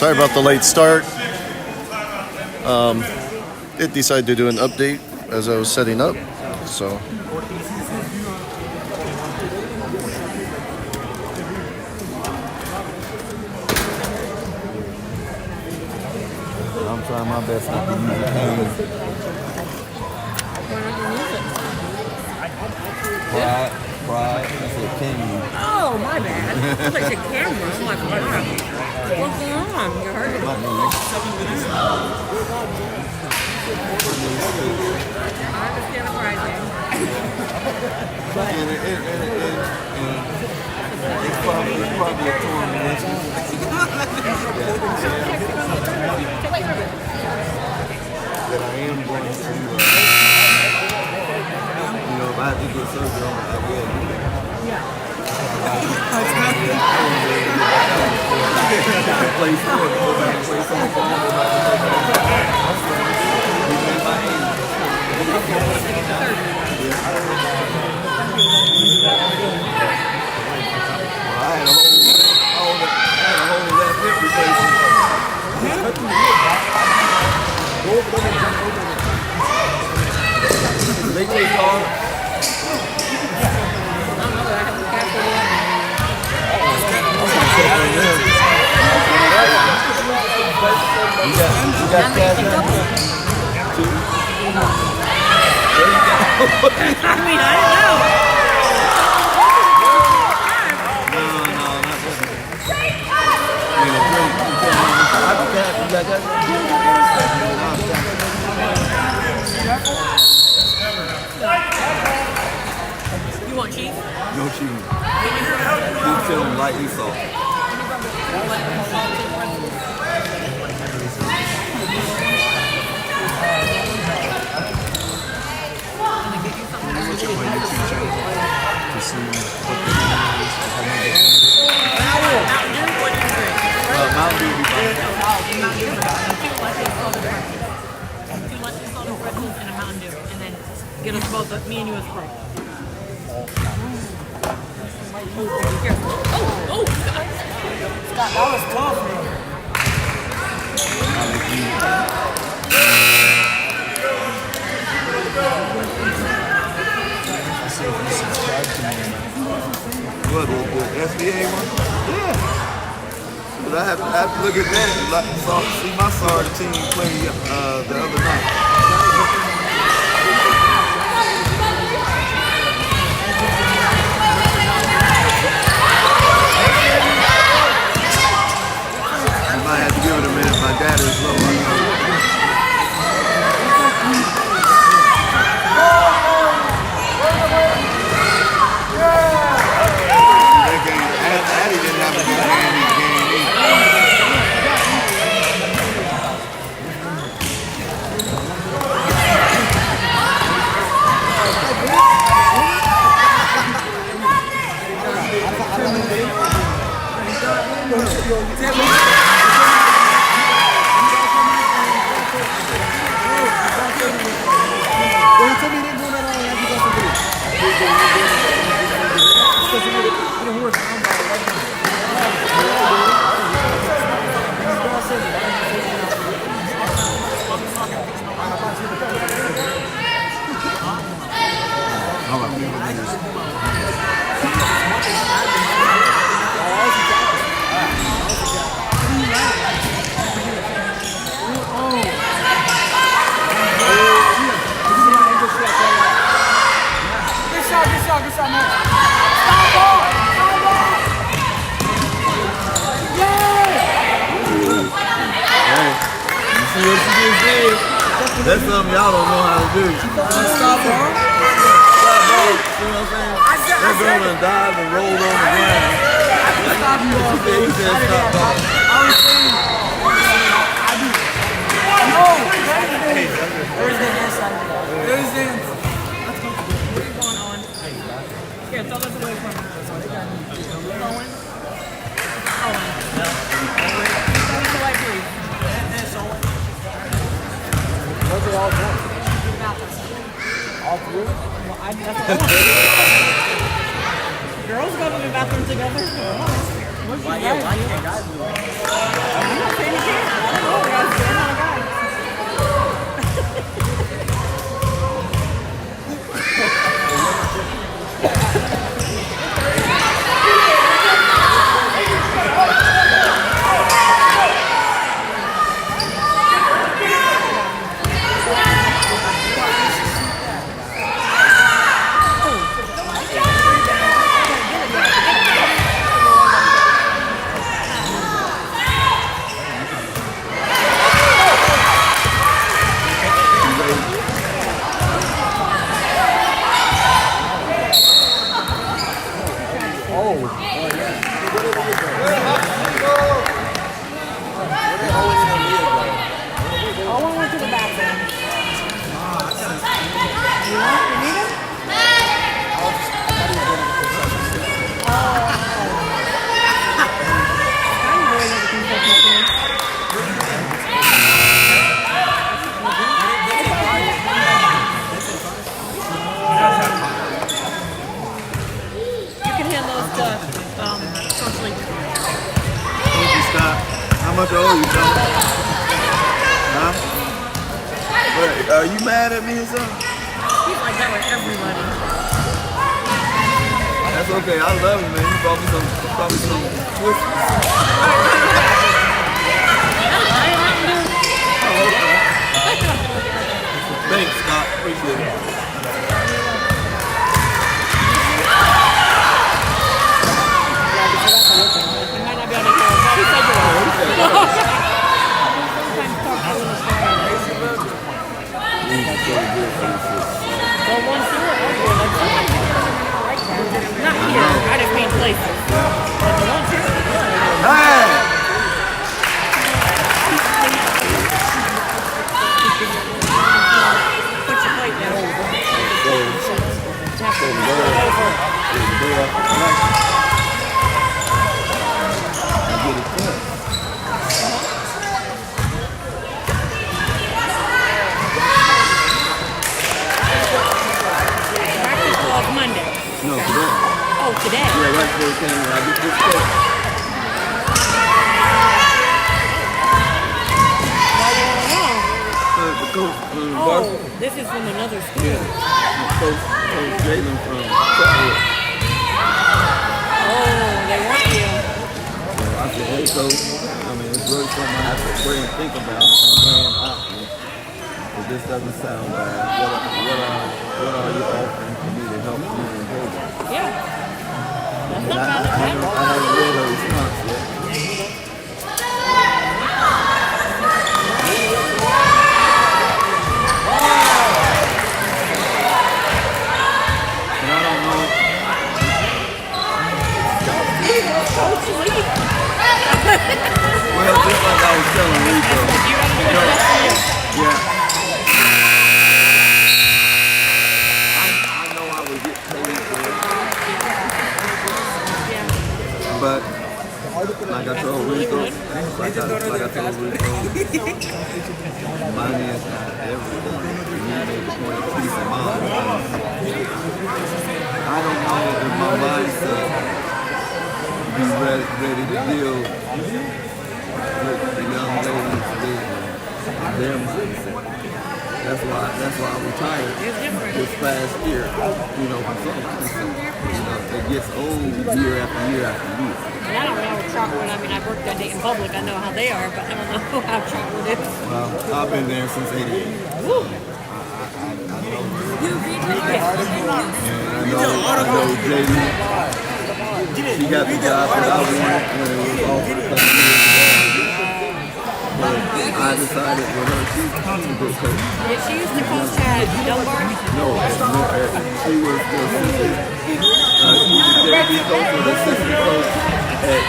Sorry about the late start. It decided to do an update as I was setting up, so. I'm trying my best not to use the cane. Pride. I said cane. Oh, my bad. I thought you said camera. I'm like, what's going on? You heard it. I understand the pricing. It's probably a tournament. That I am going to, if I have to get surgery on it, I will do it. Play sport, go back and play some ball, go back and play I had a whole left hip replacement. They take off. You got cash now? Two. There you go. I mean, I don't know. No, not You want cheese? no cheese. Keep chilling lightly salt. Mountain Dew would be fine. And a Mountain Dew, and then get us both, me and you as pro. Here. Oh, Scott, that was tough, man. What, the SBA one? Yeah. But I have to look at that. See my sorry team play the other night. I might have to give it a minute. My dad is low. That game, Addy didn't have a good game either. That's something y'all don't know how to do. Stop ball? You know what I'm saying? That girl done dived and rolled on the ground. He said stop ball. I was saying, I do. No! Where's the inside? Where's the inside? What are you going on? Here, throw this away from me. Owen? Owen. Throw this away, please. Those are all done. All three? Well, that's what I want. Girls go to the bathroom together? Why you can't guys do that? much I owe you, son? Huh? But are you mad at me or something? He's like that with everybody. That's okay. I love you, man. You brought me some twist. Oh, okay. Thanks, Scott. Appreciate it. I might not be able to hear him. He said you were. Sometimes talk a little slower. Well, once you were over, like sometimes you don't like that. Not here. I just mean places. But the ones here are good. Hey! Put your plate down. Practice was Monday. No, today. Oh, today? Yeah, right before we came in. I get this check. The coach from varsity. Oh, this is from another school. Yeah. Coach Jalen from Chuckwood. Oh, they want you. So I said, hey, coach. I mean, it's really something I have to pray and think about. I'm options. But this doesn't sound bad. What are you offering for me to help me in Vegas? Yeah. That's not bad. I haven't read her response yet. And I don't know. Well, just like I was telling Rico. Yeah. I know I would get paid for it. But like I told Rico, like I told Rico, money is not everything. You need to point of peace of mind. I don't know if my mindset be ready to deal with the young ladies with their mindset. That's why I retired this past year. You know, from something. You know, it gets old year after year after year. And I don't know Trotwood. I mean, I worked at Dayton Public. I know how they are, but I don't know how Trotwood is. Well, I've been there since '88. Woo! I know Jaden. She got the job that I wanted when it was offered a couple years ago. But I decided with her, she's a good coach. Did she used to coach at Dunbar? No, she was the assistant. She's the JV coach or the assistant coach at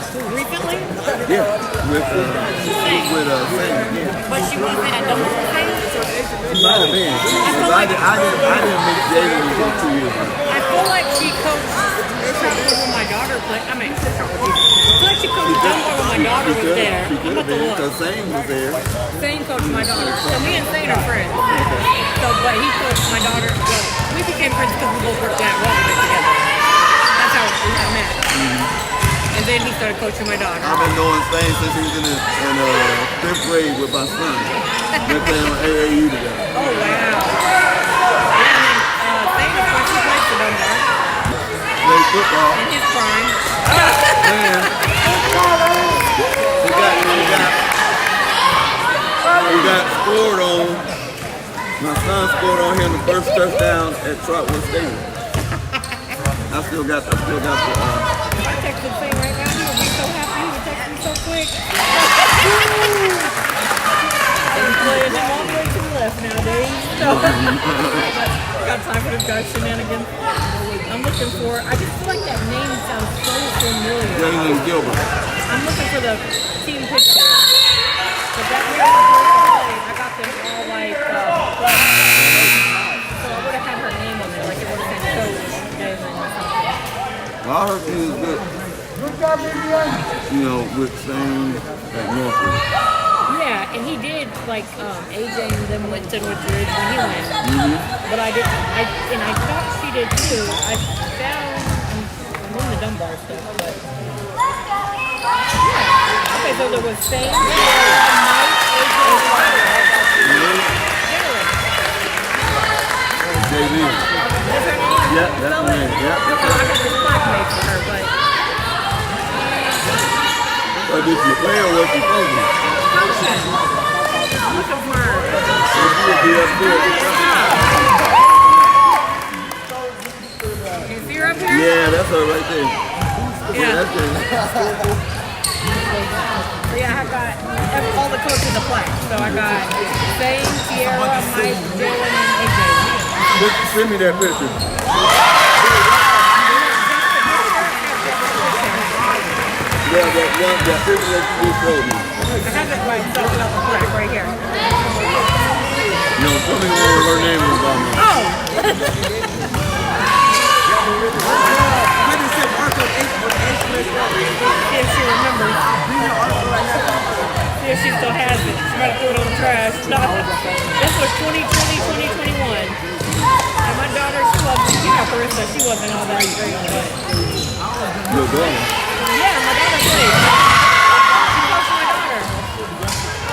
Recently? yeah, with Sam, yeah. But she wasn't at Dunbar State? She might have been. I didn't meet Jaden until 2 years ago. I feel like she coached Trotwood when my daughter played. I mean, I feel like she coached Dunbar when my daughter was there. She I'm could about have to been look. because Sam was there. Zane coached my daughter. So me and Zane are friends. So, but he coached my daughter. Well, we became friends because we both worked at Walmart together. That's how we got met. And then he started coaching my daughter. I've been knowing Sam since he was in 5th grade with my son. They're playing on AAU together. Oh, wow. Yeah, and then Zane, of course, he played for Dunbar Played football. in his prime. Man, he got scored on. My son scored on him the first touchdown at Trotwood Stadium. I still got the. If I texted Zane right now, he would be so happy. He would text me so quick. And playing him all the way to the left nowadays. So, got time for this guy's shenanigans. I'm looking for, I just feel like that name sounds so familiar. Jalen Gilbert. I'm looking for the team picture. But that year I got them all like, so I would have had her name on there, like it would have been Coach Jalen or something. Well, I heard he was good. You know, with Sam at Norfolk. Yeah, and he did like AJ and them went to Woodridge when he went. But I didn't. I thought she did too. I found I'm in the dumbbell stuff, but yeah. Okay, so there was Shane, Mike, AJ, JV. Yeah, that's her name. Yeah, that's I got this plaque made for her, but did you play or was you coaching? coaching. Look at her. So you would be up there. You see her up here? Yeah, that's her right there. Yeah. That's her. So yeah, I got all the coaches a plaque. So I got Zane, Sierra, Mike, Jalen, and AJ. Send me that picture. Yeah, that picture that you just showed me. I have it right stuff about the plaque right here. No, tell me what her name was on there. Oh! See if she remembers. See if she still has it. She might have threw it on the trash. No. This was 2020, 2021. And my daughter, she wasn't, you know, Carissa, she wasn't all that great, but Your daughter. yeah, my daughter played. She coached my daughter.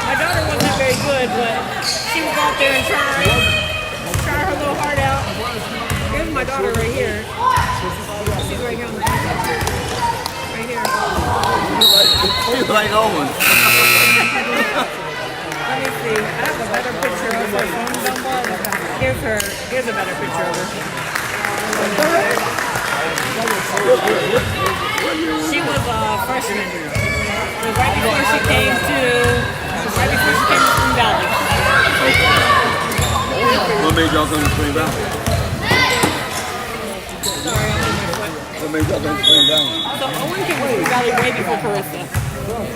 My daughter wasn't very good, but she was out there and try her little heart out. Here's my daughter right here. She's right here on the picture. Right here. She's like Owen. Let me see. I have a better picture of her phone number. Here's a better picture of her. She was a freshman. It was right before she came to Spring Valley. What made y'all come to Spring Valley? Sorry, I'm in my foot. What made y'all come to Spring Valley? So Owen came to Spring Valley way before Carissa.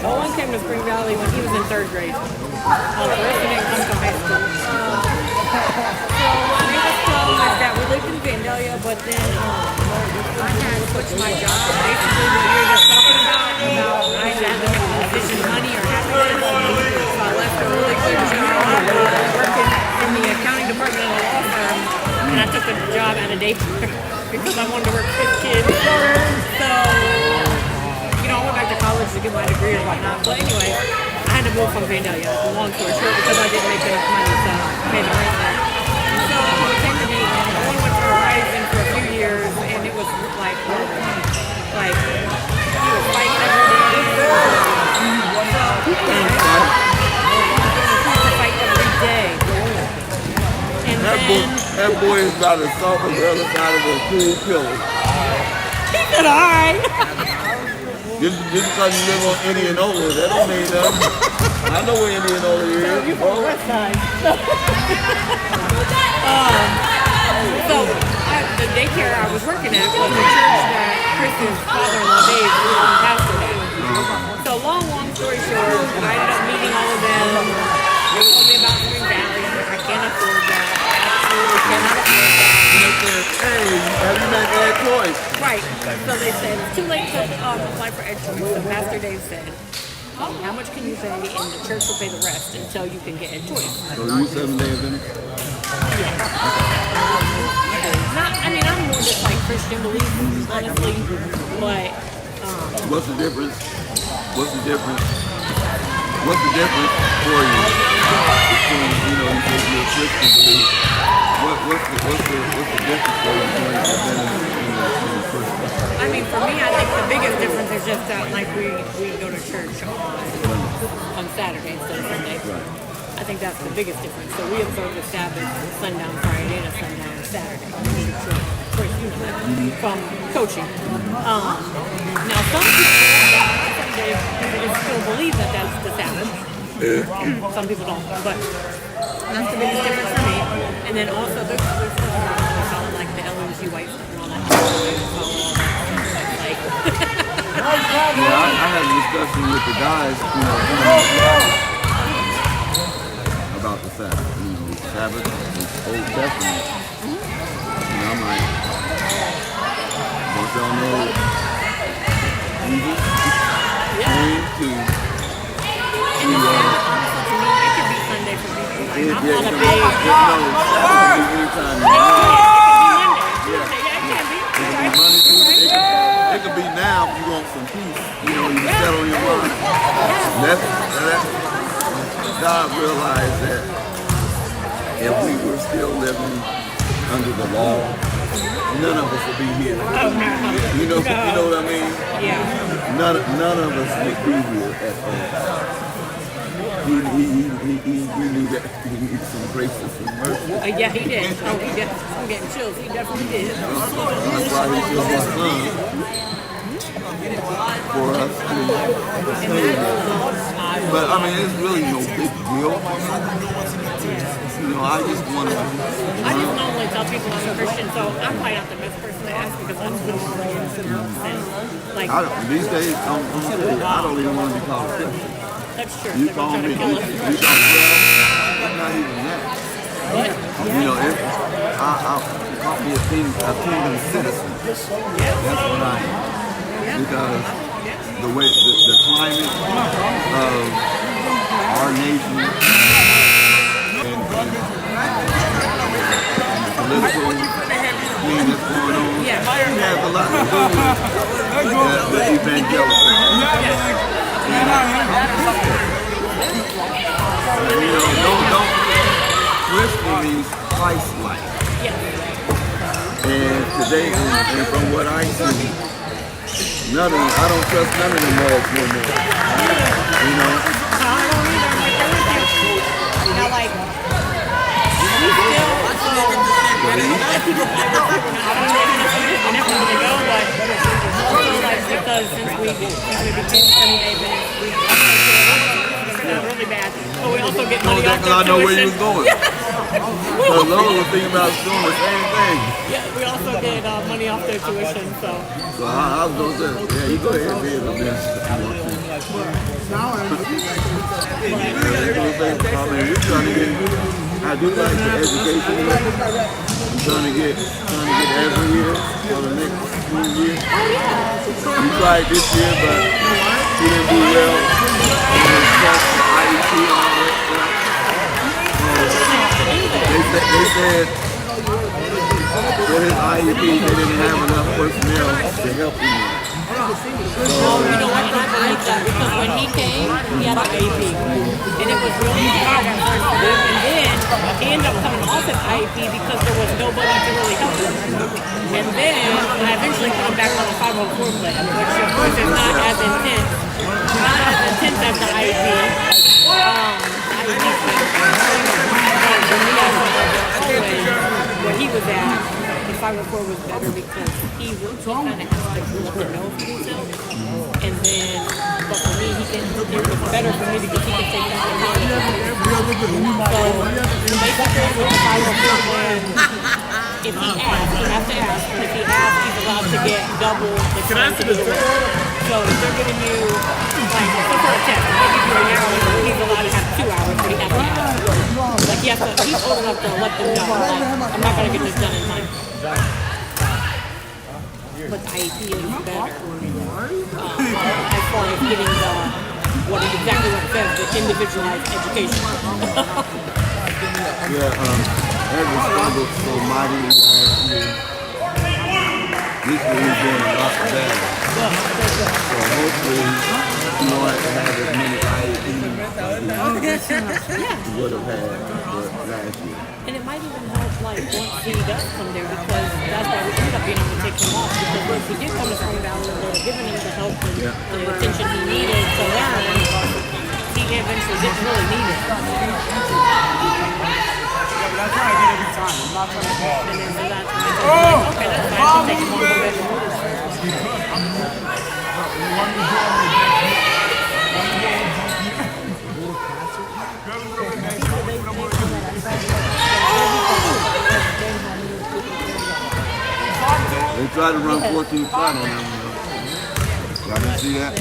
Owen came to Spring Valley when he was in 3rd grade. Carissa didn't come to high school. So what made us come is that we lived in Vandalia, but then I had switched my job. Basically what you were just talking about I had to make a decision, money or happiness. So I left a really good job working in the accounting department of a law firm, and I took a job at a daycare because I wanted to work with kids. So, you know, I went back to college to get my degree or whatnot. But anyway, I had to move from Vandalia, long story short, because I didn't make enough money to pay the rent there. So we came to Dayton. I went to Horizon for a few years, and it was like he was fighting every day. Fight every day. And That boy is about as soft as the other side of a cool pillar. he said, all right. Just because you live on Indianola, that don't mean nothing. I know where Indianola is. You from the west side. So the daycare I was working at was the church that Chris's father-in-law Dave pastored at. So long story short, I ended up meeting all of them. They told me about Spring Valley. I can't afford that. Absolutely cannot afford that. Hey, have you met Ed Choice? Right. So they said it's too late to apply for Ed Choice. So Pastor Dave said, how much can you pay, and the church will pay the rest until you can get Ed Choice. So you 7 days in? I'm more just like Christian belief, honestly. But What's the difference? What's the difference for you between, you know, you say you're a Christian belief? What's the difference for you between the Christian? I mean, for me, I think the biggest difference is just that, like, we go to church on Saturday instead of Sunday. Right. I think that's the biggest difference. So we observe the Sabbath sundown Friday and a sundown Saturday. Of course, you know that from coaching. Now, some people still believe that that's the Sabbath. Some people don't, but that's the biggest difference for me. And then also, there's stuff around we call it like the LMG white stuff and all that. Yeah, I had a discussion with the guys, you know, about the Sabbath. You know, Sabbath is Old Testament. And I'm like, don't y'all know Jesus came to It could be Sunday for people. Like, I'm not a big. It could be Monday, Tuesday, it could be want some peace, you know, you settle your mind. That God realized that if we were still living under the law, none of us would be here. You know what I mean? Yeah. None of us would be here at all. He knew that he needed some grace and some mercy. Yeah, he did. Oh, he did. I'm getting chills. He definitely did. That's why he sent his son for us to save us. But I mean, it's really no big deal. You know, I just normally tell people I'm a Christian, so I'm probably not the best person to ask because I'm so like these days, I don't even want to be called a Christian. That's true. You call me, I'm not even that. What? You know, I'll call me a kingdom citizen. That's what I am. Because the way, the climate of our nation and the political thing that's going on has a lot to do with the evangelical. You know, don't Christian means Christ-like. And today, and from what I see, I don't trust none of them laws no more. You know? I don't either. I'm right there with you. Now, like, we still, a lot of people find us like we're not we're never going to go, but also, like, because since we became Seventh-day Adventists, we also really bad. But we also get money off their tuition. I know where you was going. Because Lola was thinking about doing the same thing. Yeah, we also get money off their tuition, so. So I was going to say, yeah, you go ahead and be able to do I do like the education. I'm trying to get every year for the next few years. You tried this year, but you didn't do well. IEP and all that stuff. They said for his IEP, they didn't have enough personnel to help him. You know what? I believe that because when he came, he had an IEP, and it was really hard at first for him. And then he ended up coming off an IEP because there was nobody to really help him. And then I eventually got back on the 504 plan, which of course is not as intense as the IEP. Where he was at, the 504 was better because he kind of has to let them know for himself. And then, but for me, it was better for me because he could take that and not So basically with the 504 plan, if he asks, he has to ask, and if he asks, he's allowed to get double the time to do the work. So if they're giving you, like, for a test, they give you an hour, he's allowed to have 2 hours, but he has to ask. Like, he's old enough to let them know, like, I'm not going to get this done in time. But the IEP is better as far as getting exactly what it says, the individualized education. Every struggle so mightily last year. This year he's doing a lot better. So hopefully he won't have to have as many IEPs as he would have had last year. And it might even help, like, once he does come there, because that's why we ended up being able to take him off, because once he did come to Spring Valley, they were giving him the help and the attention he needed to learn, he eventually didn't really need it. That's what I get every time. I'm not trying to do it. And then so that's okay, that's fine, I'll take him on for better. They tried to run 14 flat on them. Y'all didn't see that?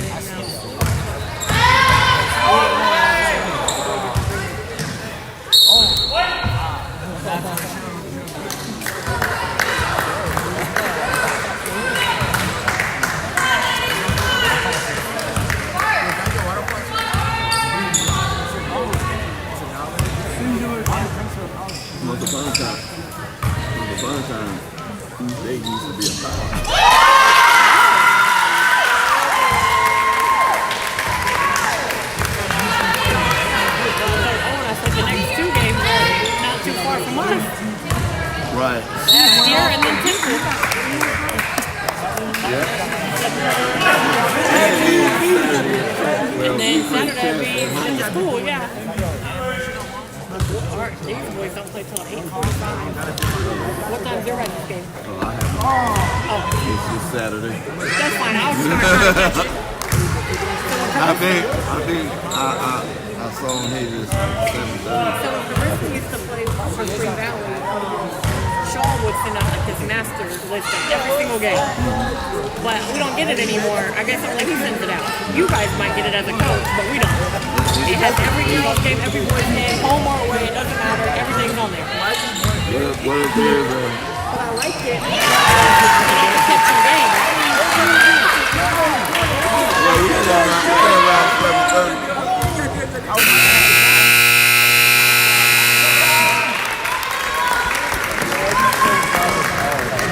Tuesday used to be a power. Yeah. And then Saturday we went to school, yeah. These boys don't play till 8:45. What time's your guys' game? Oh, I have. Oh, It's just Saturday. that's fine. I was trying to catch it. I saw him here this 7:30. So the Varsity used to play for Spring Valley. Shaw would send out like this master's list of every single game. But we don't get it anymore. I guess only he sends it out. You guys might get it as a coach, but we don't. It has every girls game, every boys game, home or away, it doesn't matter. Everything's on there. What is there? But I like it. It's kept some games. Yeah, we had around 7:30.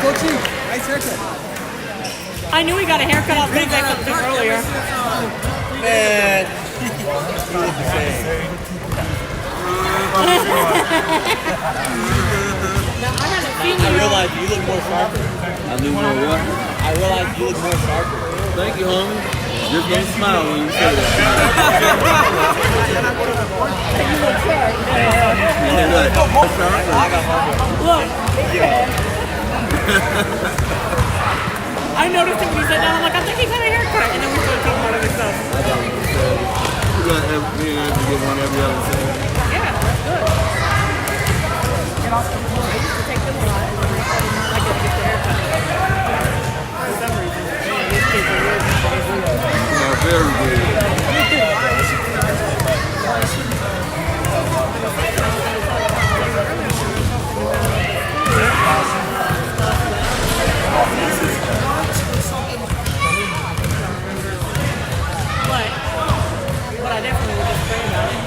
Coachy, nice haircut. I knew he got a haircut. I was going to say something earlier. Man. Now, I haven't seen I you. realized you look more sharper. I knew more what? I realized you look more sharper. Thank you, homie. Just don't smile when you say that. Look. I noticed him when he sat down. I'm like, I think he got a haircut. And then we started talking about other stuff. You got me and Andrew get one every other Saturday. Yeah, that's good. I used to take them a lot. And then I started not liking to get the haircut. For some reason. Man, these kids are weird. Yeah, very good. But I definitely would just pray about it.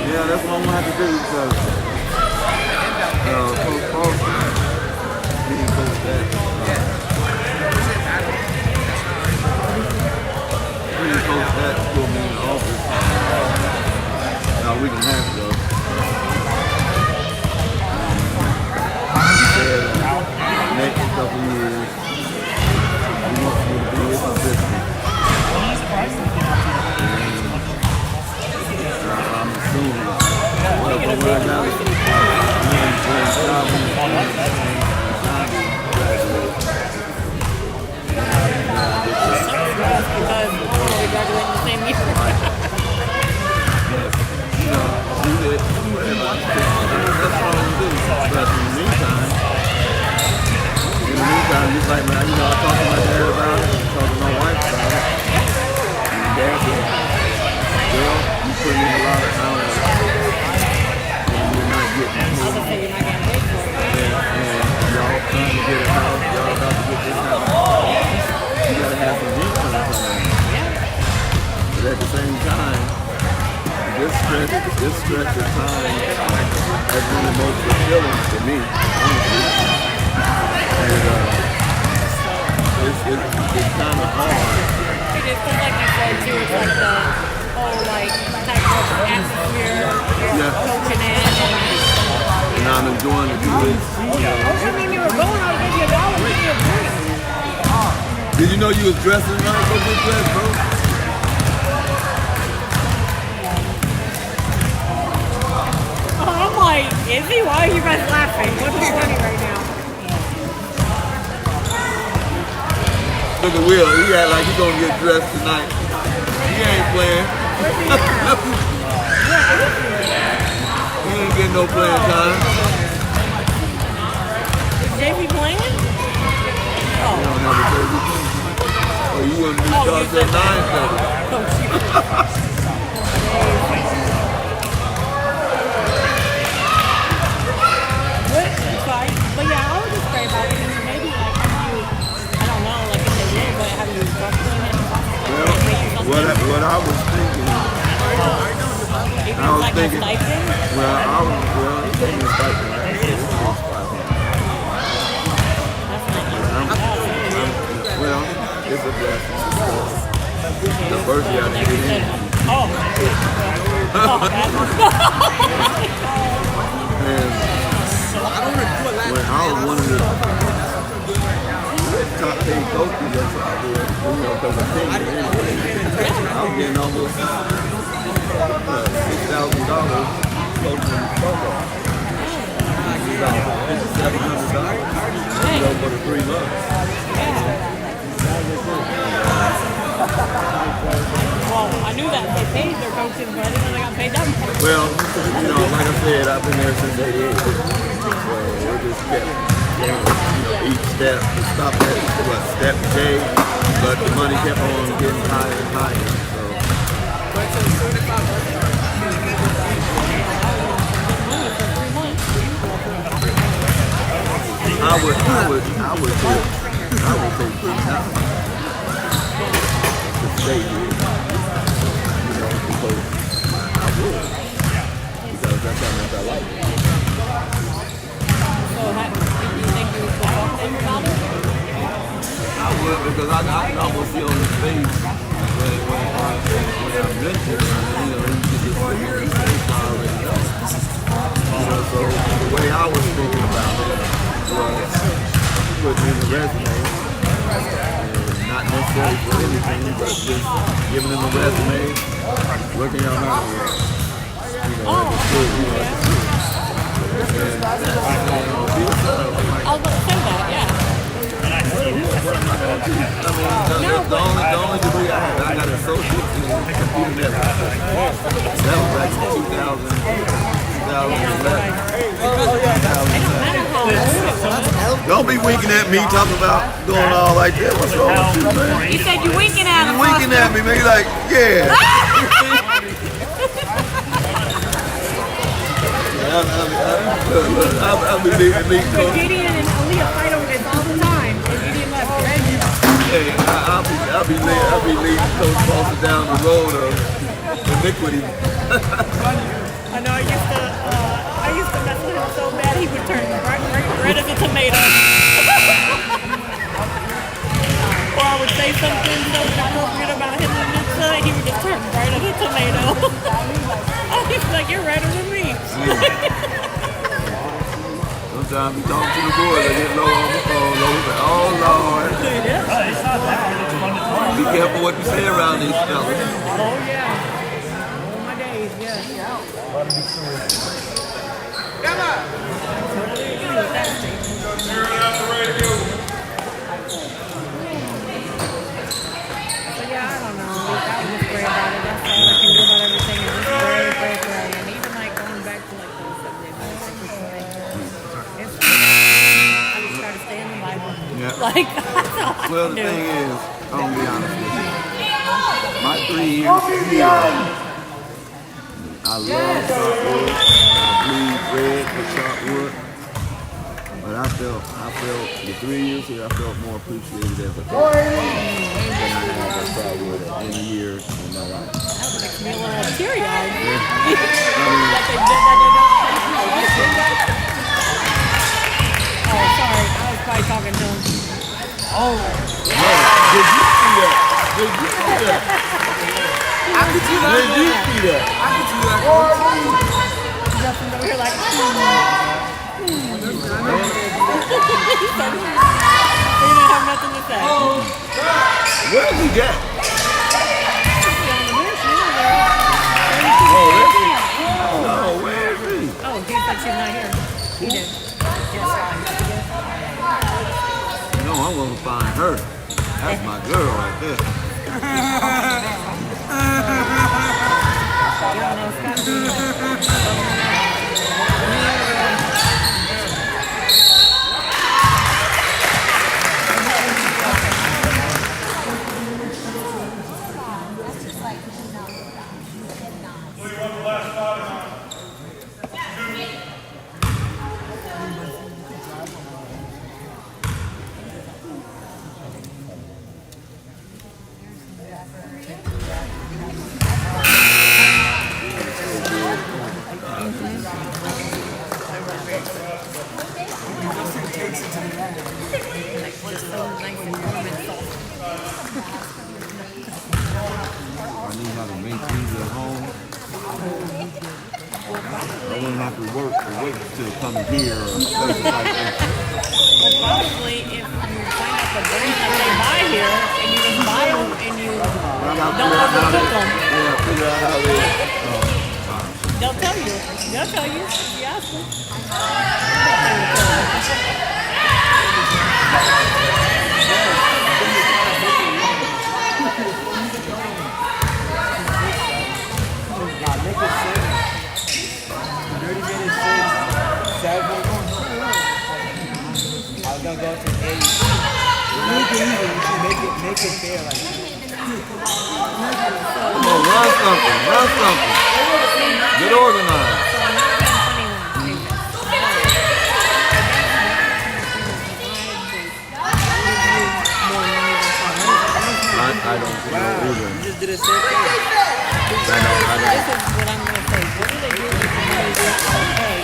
Yeah, that's what I'm gonna have to do because Coach Paulson, he didn't coach that. He didn't coach that to put me in the office. Now we can have it though. He said next couple years he wants me to be his assistant. I'm assuming. Well, but when I got it, Because we graduated the same year. do that, whatever. That's all I'm doing. But in the meantime, just like man, I talk to my dad about it, talk to my wife about it. And my dad said, girl, you put in a lot of hours. And you're not getting paid. You're not getting paid for it. And y'all trying to get a house, y'all about to get this house. You gotta have some income coming in. But at the same time, this stretch of time has been the most fulfilling for me, honestly. And it's kind of hard. It is, because like you said too, it's like the whole like type of atmosphere, coaching in. And I'm enjoying it. I mean, you were going, I would give you $1, give you a drink. Did you know you was dressing right? Go get dressed, bro. I'm like, is he? Why are you guys laughing? What's funny right now? Look at Will. He act like he gonna get dressed tonight. He ain't playing. He ain't getting no playing time. Is JV playing? You don't have a baby. Oh, you wouldn't be starting till 9:30. But yeah, I would just pray about it. Maybe like I don't know, like if they will, but have you structured it? What I was thinking, Even like a stipend? it's taking a stipend. Well, it's a blessing. The first year I did it. And when I was one of the top paid coaches, that's what I did. Because I'm paying anyway. I'm getting almost $6,000 coaching football. $700 for the 3 months. Well, I knew that they paid their coaches, but I didn't know they got paid that much. Well, like I said, I've been there since '88. So we're just kept each step to stop at step J, but the money kept on getting higher and higher. So. I would take 3,000 to stay here. Because I would. Because that's how much I like it. So, do you think you would talk to him about it? I would, because I can almost see on his face when I'm mentioned, you can just look at his face already. So the way I was thinking about it was putting in the resume, and not necessarily for anything, but just giving him a resume, working on how to work. I was going to say that, yeah. The only degree I had, I got an associate in computer network. That was back in 2011. Don't be winking at me, talking about going all like that. What's wrong with you, man? You said you winking at him. You winking at me, man. You like, yeah. I'll be leaving me. Gideon and Aaliyah fight over this all the time. And Gideon left, right? Hey, I'll be leading Coach Foster down the road of iniquity. I know I used to mess with him so bad he would turn red as a tomato. Or I would say something so inappropriate about him and his son, he would just turn red as a tomato. He's like, you're redder than me. Sometimes you talk to the boys, they get low on the phone, oh Lord. Be careful what you say around these fellas. Oh yeah. All my days, yes. Come on. So yeah, I don't know. I was just worried about it. That's all I can do about everything. Is just pray. And even like going back to like the subject, I just try to stay in the Bible. Yeah. Like that's all I Well, can the do. thing is, I'm gonna be honest with you. My 3 years here, I love Sharpwood. I bleed red for Sharpwood. But I felt the 3 years here, I felt more appreciated as a coach than I have at Sharpwood at any year in my life. That makes me a little teary-eyed. Yeah. That they don't. Oh, sorry. I was probably talking to him. Oh, no. Did you see that? Did you see that? How could you not Did know you that? see that? How could you not Justin's over here like, He didn't have nothing to say. Where's he at? Oh, where is he? Oh, he said she's not here. He did. No, I'm gonna find her. That's my girl right there. You don't know, Scott. I need how to make things at home. I wouldn't have to work or wait till coming here or places like that. Well, probably if you find out the the brand that they buy here, and you just buy them and you I gotta don't figure out how overcook they. them. Yeah, figure out how they. They'll tell you. They'll tell you if you ask them. Nah, make it 6. 30 minutes 6, 7. I was gonna go to 8. Make it even. You should make it fair like that. Come on, run something. Run something. Get organized. So I'm not being funny when I say this. I don't know either. You just did the same thing. This is what I'm gonna say. What do they do with the money they don't pay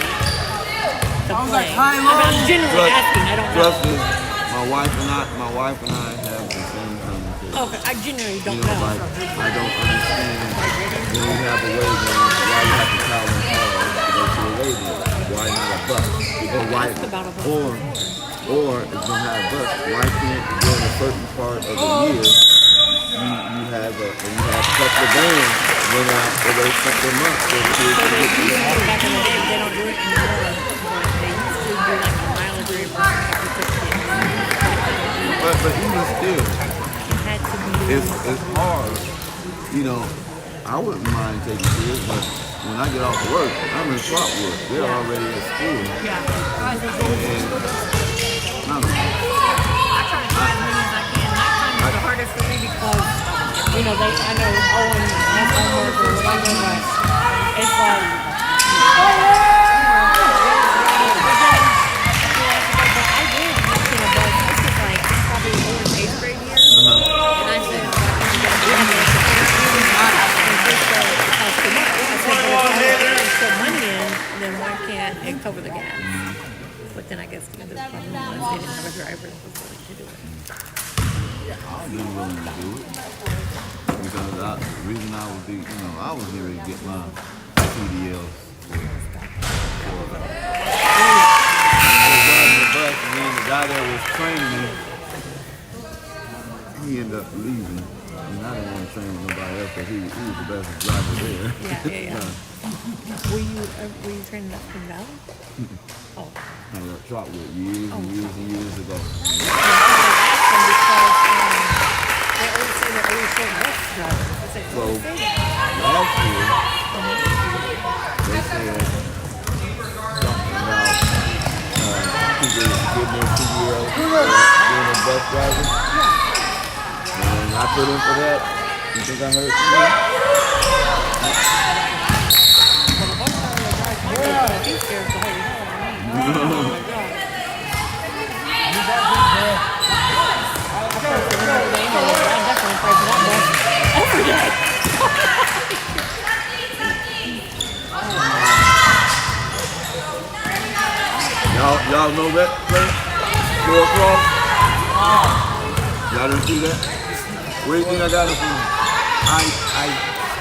to play? I'm genuinely asking. I don't Trust know. me, my wife and I have the same conversation. Okay, I genuinely You don't know, know. like, I don't understand when you have a away game, why you have to travel hard to go to a away game. Why not a bus? Or why, Asked about a bus. or if you don't have a bus, why can't during a certain part of the year you have a couple of bands run out for those couple of months so the kids So can they get used to to back in the day, they don't do it anymore. But they used to do like a mileage reimbursement every 6 years. but even still, It had to be. it's hard. You know, I wouldn't mind taking kids, but when I get off work, I'm in Trotwood. They're already at school. Yeah. And I don't know. I try to try as many as I can. Nighttime is the hardest for me because, you know, I know Owen has homework or whatever, but it's like, but I did mention a bus. This is like probably Owen's 8th grade year. And I said, costs too much. I said, but if I put money in, then why can't it cover the gas? But then I guess the other problem was they didn't have a driver that was willing to do it. I've been willing to do it. Because the reason I would be, you know, I was here to get my CDLs. I was riding the bus and then the guy that was training me, he ended up leaving. And I didn't want to train with nobody else because he was the best driver there. Yeah. Were you training up in Valley? Oh. I was at Trotwood years and years ago. I asked them because they always say they're always short bus drivers. I said, So "Well, say that." last year, they said something about people getting their CDL being a bus driver. And I put in for that. You think I heard from that? Well, the bus driver drives my kids, but he's scared to hold it. Oh my God. I pray for him every day. I definitely pray for that bus every day. Y'all know that play? Go across? Y'all didn't see that? Where do you think I got it from? I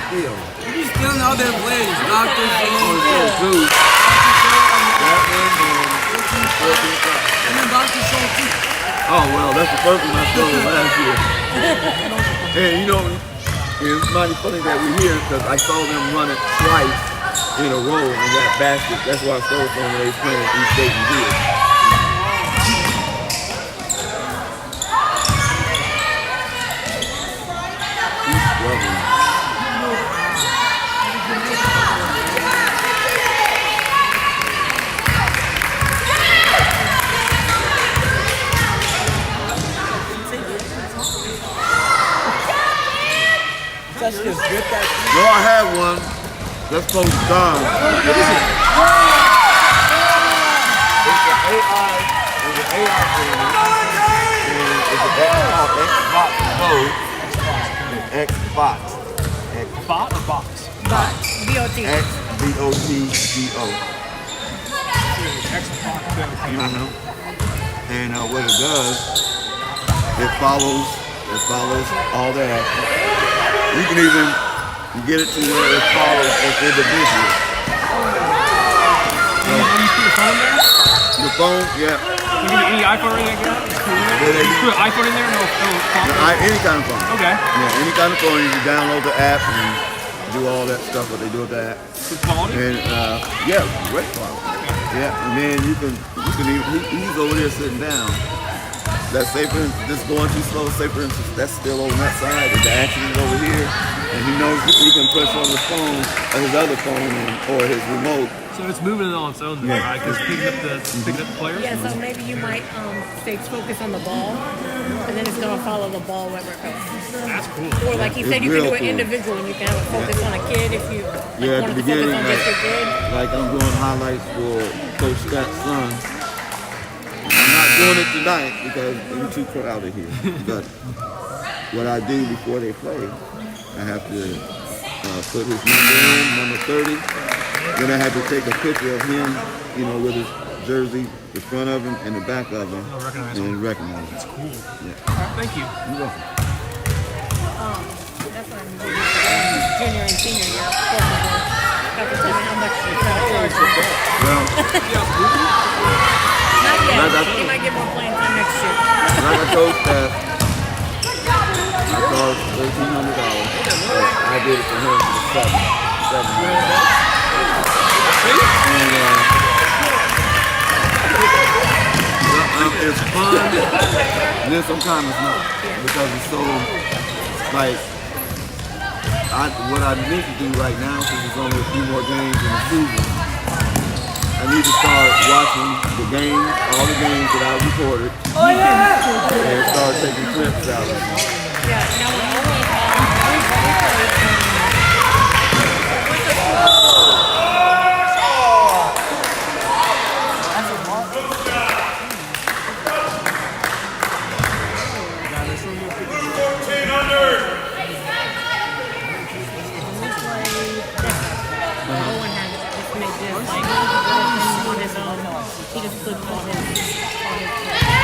still. You still know their plays. Dr. Two. That one And then Dr. Show too. Oh, well, that's the first one I stole last year. And you know, it's mighty funny that we're here because I saw them run it twice in a row in that basket. That's why I stole from when they was playing East Dayton Village. He's struggling. That's just good that No, I had one. Let's close the time. What is it? It's an AI. It's an AI thing. It's an Xbox mode. Xbox. Bot or box? But BOT. XBOTGO. And what it does, it follows all the action. You can even get it to where it follows as individual. And you put your phone there? The phone, yeah. Any iPhone or anything like that? You put an iPhone in there? No. Any kind of phone. Okay. Yeah, any kind of phone. You can download the app and do all that stuff. What they do with the app. Good quality? And yeah, great quality. Yeah, and then you can even, he's over there sitting down. Let's say for instance, just going too slow, say for instance, that's still on that side, and the action is over here, and he knows that he can press on his phone, or his other phone, or his remote. So it's moving it on its own, though, right? Because picking up the players? Yeah, so maybe you might stay focused on the ball, and then it's going to follow the ball wherever it goes. That's cool. Or like he It's said, you can real do it cool. individual, and you can have it focus on a kid if you Yeah, at wanted the to focus beginning, on just your kid. like I'm doing highlights for Coach Scott's son. I'm not doing it tonight because it's too crowded here. But what I do before they play, I have to put his number in, number 30. Then I have to take a picture of him, you know, with his jersey, the front of him and the back of him, and recognize him. That's cool. Yeah. Thank you. You're welcome. That's what I'm doing. Junior and senior year. Have to tell me how much you charge. Well, Not yet. Like I- He might get more playing time next year. like I told Steph, I charged $1,300. But I did it for him for $700. And it's fun, and then sometimes it's not, because it's so, like, what I need to do right now, since there's only a few more games in the season, I need to start watching the games, all the games that I recorded, and start taking clips out of them. Yeah, now when only Owen had just made this like on his own. He just flipped on his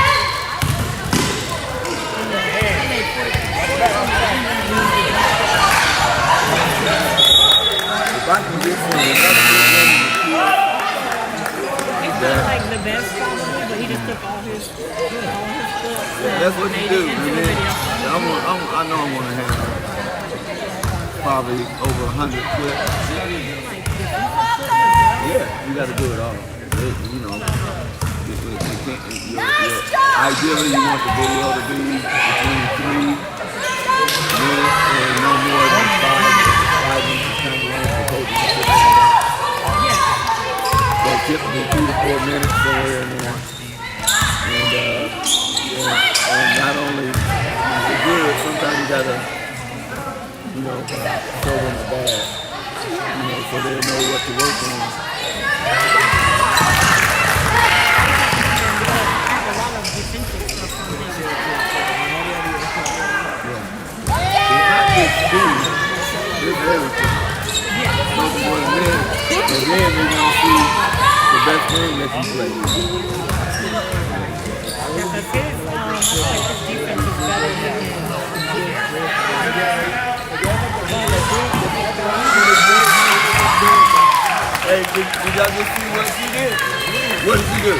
If I can get some, if I can get one, It's not like the best probably, but he just took all his clips. that's what you do. Into And the then, video. I know I'm gonna have probably over 100 clips. Yeah, you got to do it all. You know, ideally you want the video to be between 3 minutes and no more than 5 minutes kind of long for coaches to sit down. So typically 2 to 4 minutes somewhere in there. And not only is it good, sometimes you gotta, you know, throw them the bag, you know, so they know what to work on. And then they want to see the best game that you play. Defense is better than Hey, did y'all just see what she did? What did she do?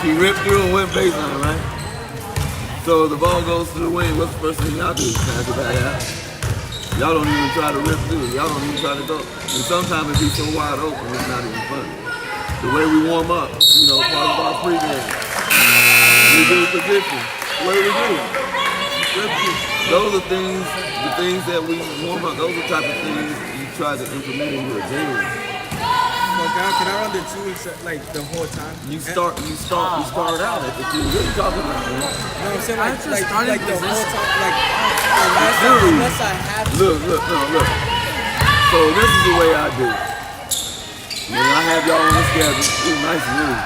She ripped through and went baseline, right? So the ball goes to the wing. What's the first thing y'all do? Pass it back out. Y'all don't even try to rip through. Y'all don't even try to go. And sometimes it be so wide open, it's not even fun. The way we warm up, you know, part of our pregame. We do position. What do? Those are things, the things that we warm up. Those are the type of things you try to implement in your game. So can I run the 2 weeks like the whole time? You start out at the 2. What are you talking about, man? No, I'm saying like the whole time, like Dude, unless I have to. look. So this is the way I do it. When I have y'all on the schedule, it's nice and easy.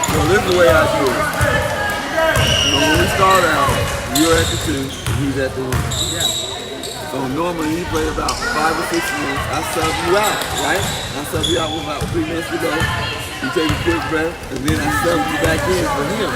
So this is the way I do it. So when we start out, you're at the 2, and he's at the 1. Yeah. So normally you play about 5 or 6 minutes. I sub you out, right? I sub you out with about 3 minutes to go. You take a quick breath, and then I sub you back in for him.